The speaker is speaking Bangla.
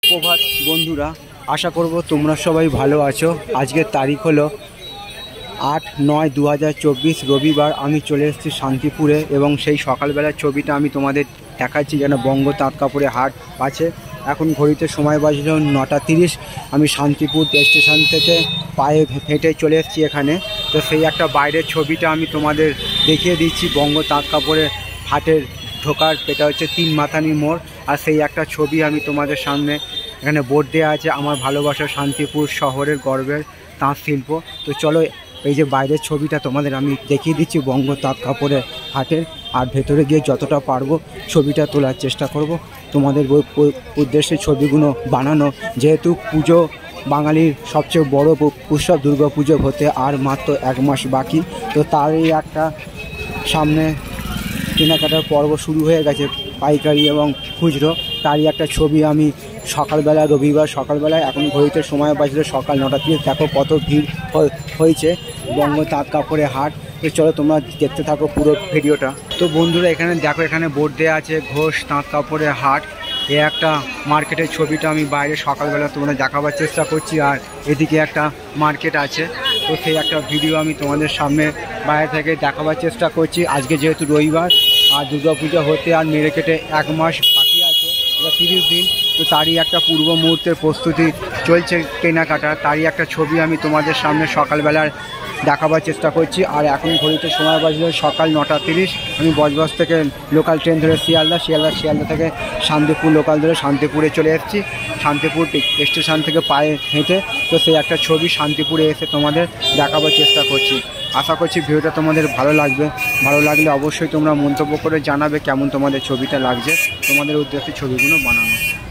সুপ্রভাত বন্ধুরা, আশা করব তোমরা সবাই ভালো আছো। আজকের তারিখ হলো 8/9/2024 রবিবার। আমি চলে এসেছি শান্তিপুরে এবং সেই সকালবেলার ছবিটা আমি তোমাদের দেখাচ্ছি। যেন বঙ্গ তাঁত কাপড়ের হাট আছে। এখন ঘড়িতে সময় বাজলো 9:30। আমি শান্তিপুর স্টেশন থেকে পায়ে হেঁটে চলে এসেছি এখানে। তো সেই একটা বাইরের ছবিটা আমি তোমাদের দেখিয়ে দিচ্ছি। বঙ্গ তাঁত কাপড়ের হাটের ঢোকার এটা হচ্ছে 3 মাথানি মোড়। আর সেই একটা ছবি আমি তোমাদের সামনে এখানে বোর্ড দেওয়া আছে, আমার ভালোবাসা শান্তিপুর শহরের গর্বের তাঁত শিল্প। তো চলো এই যে বাইরের ছবিটা তোমাদের আমি দেখিয়ে দিচ্ছি বঙ্গ তাঁত কাপড়ের হাটের। আর ভেতরে গিয়ে যতটা পারবো ছবিটা তোলার চেষ্টা করব। তোমাদের উদ্দেশ্যে ছবিগুলো বানানো, যেহেতু পুজো বাঙালির সবচেয়ে বড় উৎসব দুর্গা পুজো হতে আর মাত্র 1 মাস বাকি। তো তারই একটা সামনে কেনাকাটার পর্ব শুরু হয়ে গেছে, পাইকারি এবং খুচরো। তারই একটা ছবি আমি সকালবেলা, রবিবার সকালবেলায়, এখন ঘড়িতে সময় বাজলো সকাল 9:30। দেখো কত ভিড় হয়েছে বঙ্গ তাঁত কাপড়ের হাট। তো চলো তোমরা দেখতে থাকো পুরো ভিডিওটা। তো বন্ধুরা এখানে দেখো, এখানে বোর্ড দেওয়া আছে ঘোষ তাঁত কাপড়ের হাট। এই একটা মার্কেটের ছবিটা আমি বাইরে সকালবেলা তোমাদের দেখাবার চেষ্টা করছি। আর এদিকে একটা মার্কেট আছে। তো সেই একটা ভিডিও আমি তোমাদের সামনে বাইরে থেকে দেখাবার চেষ্টা করছি। আজকে যেহেতু রবিবার আর দুর্গা পুজো হতে আর মেরে কেটে 1 মাস বাকি আছে, এটা 30 দিন। তো তারই একটা পূর্ব মুহূর্তের প্রস্তুতি চলছে কেনাকাটা। তারই একটা ছবি আমি তোমাদের সামনে সকালবেলার দেখাবার চেষ্টা করছি। আর এখন ঘড়িতে সময় বাজলো সকাল 9:30। আমি বজবজ থেকে লোকাল ট্রেন ধরে শিয়ালদা থেকে শান্তিপুর লোকাল ধরে শান্তিপুরে চলে এসেছি। শান্তিপুর স্টেশন থেকে পায়ে হেঁটে। তো সেই একটা ছবি শান্তিপুরে এসে তোমাদের দেখাবার চেষ্টা করছি। আশা করছি ভিডিওটা তোমাদের ভালো লাগবে। ভালো লাগলে অবশ্যই তোমরা মন্তব্য করে জানাবে কেমন তোমাদের ছবিটা লাগছে। তোমাদের উদ্দেশ্যে ছবিগুলো বানানো।